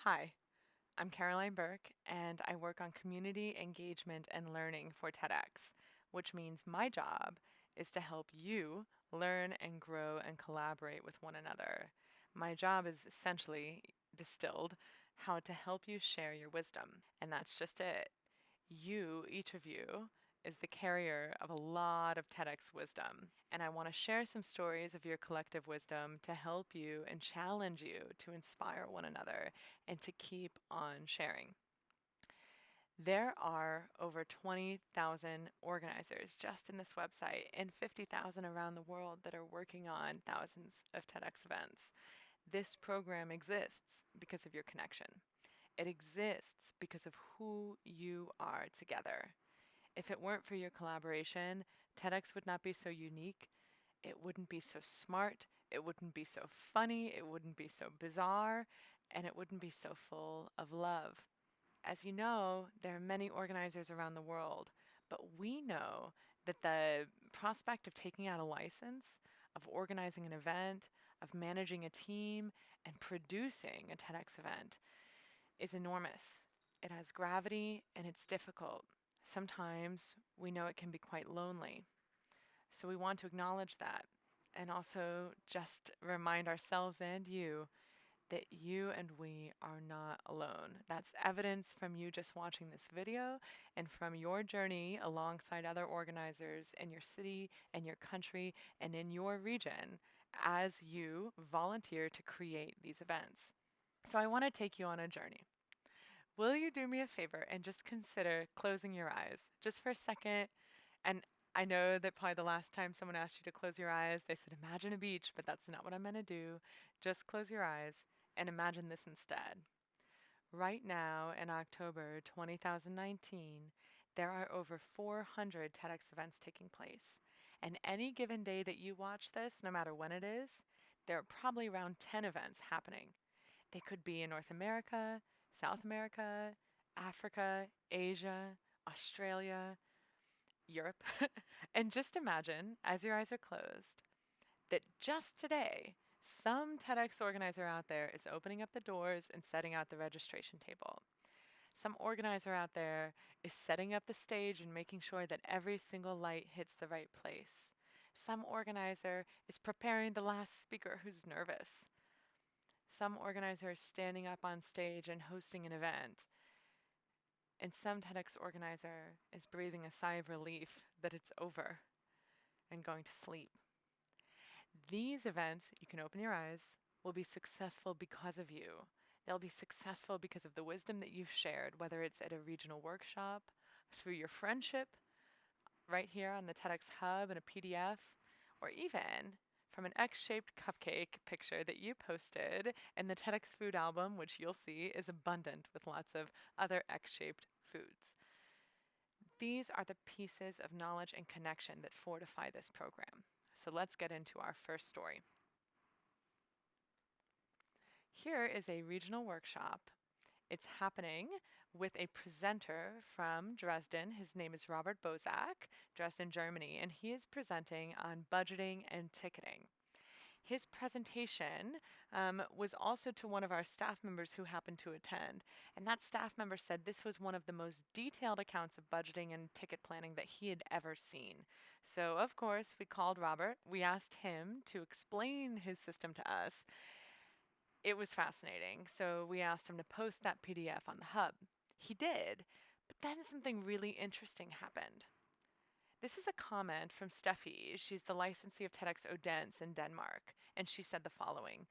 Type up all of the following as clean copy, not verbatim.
Hi, I'm Caroline Burke, and I work on community engagement and learning for TEDx, which means my job is to help you learn and grow and collaborate with one another. My job is essentially distilled how to help you share your wisdom, and that's just it. You, each of you, is the carrier of a lot of TEDx wisdom, and I want to share some stories of your collective wisdom to help you and challenge you to inspire one another and to keep on sharing. There are over 20,000 organizers just in this website and 50,000 around the world that are working on thousands of TEDx events. This program exists because of your connection. It exists because of who you are together. If it weren't for your collaboration, TEDx would not be so unique. It wouldn't be so smart. It wouldn't be so funny. It wouldn't be so bizarre. And it wouldn't be so full of love. As you know, there are many organizers around the world, but we know that the prospect of taking out a license, of organizing an event, of managing a team, and producing a TEDx event is enormous. It has gravity and it's difficult. Sometimes we know it can be quite lonely. So we want to acknowledge that and also just remind ourselves and you that you and we are not alone. That's evidence from you just watching this video and from your journey alongside other organizers in your city and your country and in your region as you volunteer to create these events. So I want to take you on a journey. Will you do me a favor and just consider closing your eyes just for a second? And I know that probably the last time someone asked you to close your eyes, they said, imagine a beach, but that's not what I'm going to do. Just close your eyes and imagine this instead. Right now, in October 2019, there are over 400 TEDx events taking place. And any given day that you watch this, no matter when it is, there are probably around 10 events happening. They could be in North America, South America, Africa, Asia, Australia, Europe. And just imagine, as your eyes are closed, that just today, some TEDx organizer out there is opening up the doors and setting out the registration table. Some organizer out there is setting up the stage and making sure that every single light hits the right place. Some organizer is preparing the last speaker who's nervous. Some organizer is standing up on stage and hosting an event. And some TEDx organizer is breathing a sigh of relief that it's over and going to sleep. These events, you can open your eyes, will be successful because of you. They'll be successful because of the wisdom that you've shared, whether it's at a regional workshop, through your friendship, right here on the TEDx Hub in a PDF, or even from an X-shaped cupcake picture that you posted in the TEDx food album, which you'll see is abundant with lots of other X-shaped foods. These are the pieces of knowledge and connection that fortify this program. So let's get into our first story. Here is a regional workshop. It's happening with a presenter from Dresden. His name is Robert Bozak, Dresden, Germany, and he is presenting on budgeting and ticketing. His presentation was also to one of our staff members who happened to attend. And that staff member said this was one of the most detailed accounts of budgeting and ticket planning that he had ever seen. So, of course, we called Robert. We asked him to explain his system to us. It was fascinating. So, we asked him to post that PDF on the hub. He did. But then something really interesting happened. This is a comment from Steffi. She's the licensee of TEDx Odense in Denmark, and she said the following.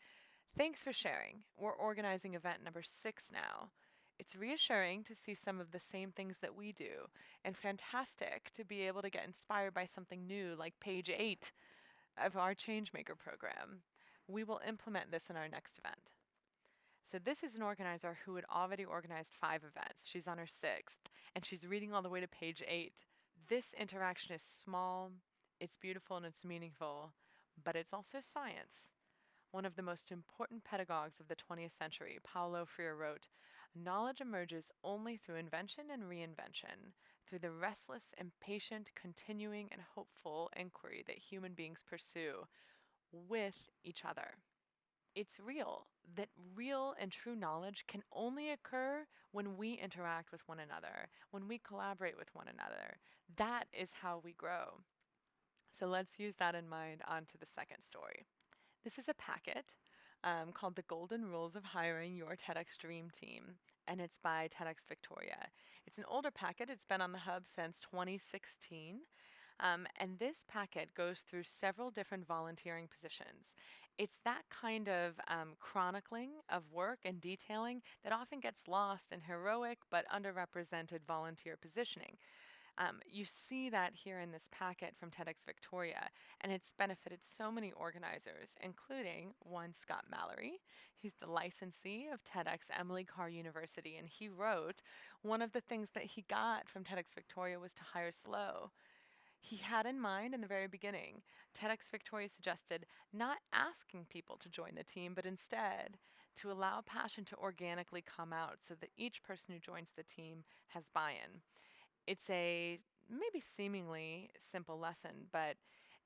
Thanks for sharing. We're organizing event number 6 now. It's reassuring to see some of the same things that we do, and fantastic to be able to get inspired by something new like page 8 of our Changemaker program. We will implement this in our next event. So this is an organizer who had already organized 5 events. She's on her 6th, and she's reading all the way to page 8. This interaction is small, it's beautiful, and it's meaningful, but it's also science. One of the most important pedagogues of the 20th century, Paulo Freire, wrote, knowledge emerges only through invention and reinvention, through the restless, impatient, continuing, and hopeful inquiry that human beings pursue with each other. It's real, that real and true knowledge can only occur when we interact with one another, when we collaborate with one another. That is how we grow. So let's use that in mind on to the second story. This is a packet called The Golden Rules of Hiring Your TEDx Dream Team, and it's by TEDx Victoria. It's an older packet, it's been on the hub since 2016. And this packet goes through several different volunteering positions. It's that kind of chronicling of work and detailing that often gets lost in heroic but underrepresented volunteer positioning. You see that here in this packet from TEDx Victoria, and it's benefited so many organizers, including one Scott Mallory. He's the licensee of TEDx Emily Carr University, and he wrote one of the things that he got from TEDx Victoria was to hire slow. He had in mind in the very beginning, TEDx Victoria suggested not asking people to join the team, but instead to allow passion to organically come out so that each person who joins the team has buy in. It's a maybe seemingly simple lesson, but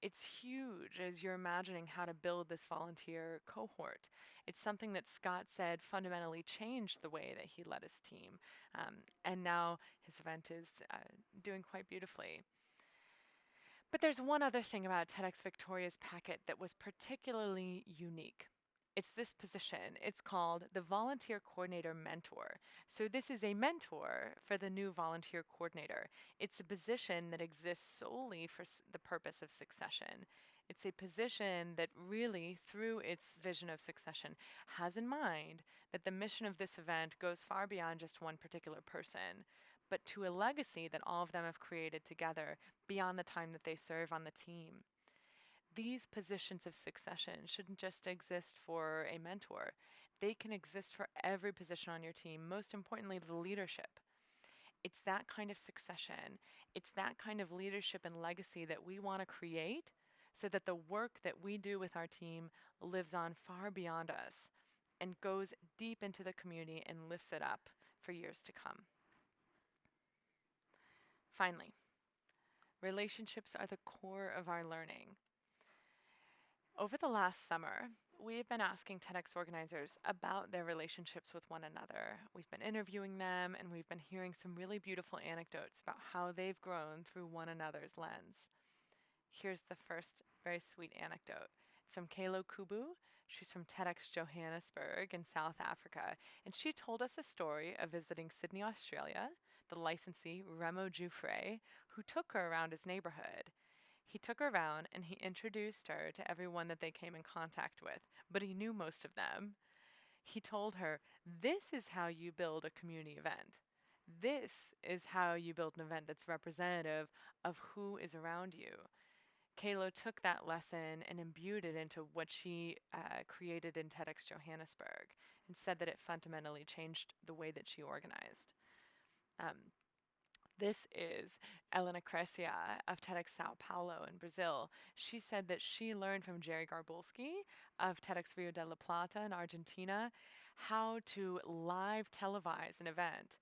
it's huge as you're imagining how to build this volunteer cohort. It's something that Scott said fundamentally changed the way that he led his team. And now his event is doing quite beautifully. But there's one other thing about TEDx Victoria's packet that was particularly unique. It's this position. It's called the Volunteer Coordinator Mentor. So, this is a mentor for the new volunteer coordinator. It's a position that exists solely for the purpose of succession. It's a position that really, through its vision of succession, has in mind that the mission of this event goes far beyond just one particular person, but to a legacy that all of them have created together beyond the time that they serve on the team. These positions of succession shouldn't just exist for a mentor. They can exist for every position on your team, most importantly, the leadership. It's that kind of succession, it's that kind of leadership and legacy that we want to create so that the work that we do with our team lives on far beyond us and goes deep into the community and lifts it up for years to come. Finally, relationships are the core of our learning. Over the last summer, we've been asking TEDx organizers about their relationships with one another. We've been interviewing them, and we've been hearing some really beautiful anecdotes about how they've grown through one another's lens. Here's the first very sweet anecdote. It's from Kalo Kubu. She's from TEDx Johannesburg in South Africa, and she told us a story of visiting Sydney, Australia, the licensee Remo Jouffre, who took her around his neighborhood. He took her around and he introduced her to everyone that they came in contact with, but he knew most of them. He told her, "This is how you build a community event. This is how you build an event that's representative of who is around you." Kalo took that lesson and imbued it into what she created in TEDx Johannesburg and said that it fundamentally changed the way that she organized. Um, This is Elena Crecia of TEDx Sao Paulo in Brazil. She said that she learned from Jerry Garbulski of TEDx Rio de la Plata in Argentina how to live televise an event.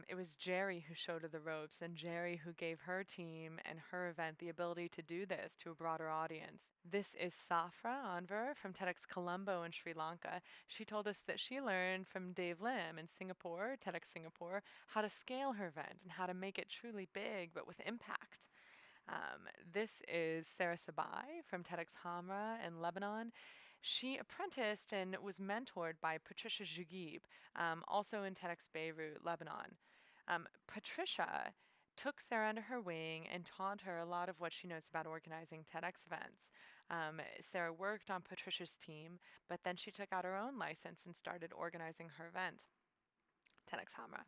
It was Jerry who showed her the ropes and Jerry who gave her team and her event the ability to do this to a broader audience. This is Safra Anver from TEDx Colombo in Sri Lanka. She told us that she learned from Dave Lim in Singapore, TEDx Singapore, how to scale her event and how to make it truly big but with impact. This is Sarah Sabai from TEDx Hamra in Lebanon. She apprenticed and was mentored by Patricia Jugib, also in TEDx Beirut, Lebanon. Patricia took Sarah under her wing and taught her a lot of what she knows about organizing TEDx events. Sarah worked on Patricia's team, but then she took out her own license and started organizing her event, TEDx Hamra.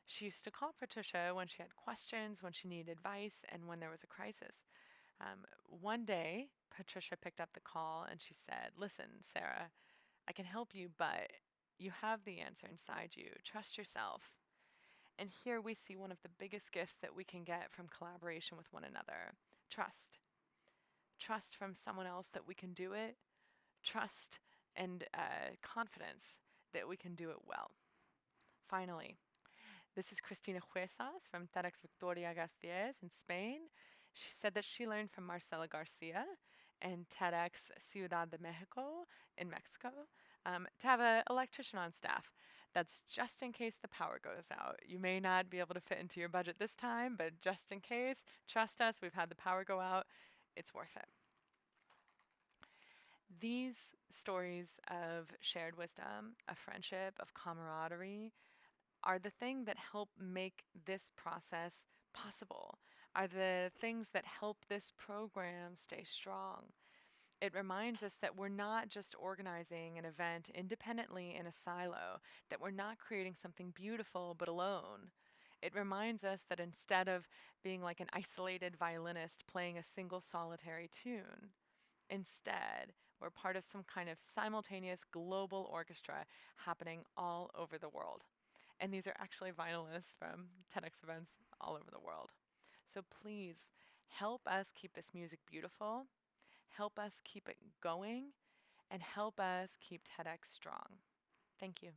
She used to call Patricia when she had questions, when she needed advice, and when there was a crisis. One day, Patricia picked up the call and she said, "Listen, Sarah, I can help you, but you have the answer inside you. Trust yourself." And here we see one of the biggest gifts that we can get from collaboration with one another: trust. Trust from someone else that we can do it, trust and confidence that we can do it well. Finally, this is Cristina Huesas from TEDx Victoria Gasteiz in Spain. She said that she learned from Marcela Garcia and TEDx Ciudad de Mexico in Mexico to have an electrician on staff. That's just in case the power goes out. You may not be able to fit into your budget this time, but just in case, trust us, we've had the power go out. It's worth it. These stories of shared wisdom, of friendship, of camaraderie are the thing that help make this process possible, are the things that help this program stay strong. It reminds us that we're not just organizing an event independently in a silo, that we're not creating something beautiful but alone. It reminds us that instead of being like an isolated violinist playing a single solitary tune, instead, we're part of some kind of simultaneous global orchestra happening all over the world. And these are actually vinylists from TEDx events all over the world. So please help us keep this music beautiful, help us keep it going, and help us keep TEDx strong. Thank you.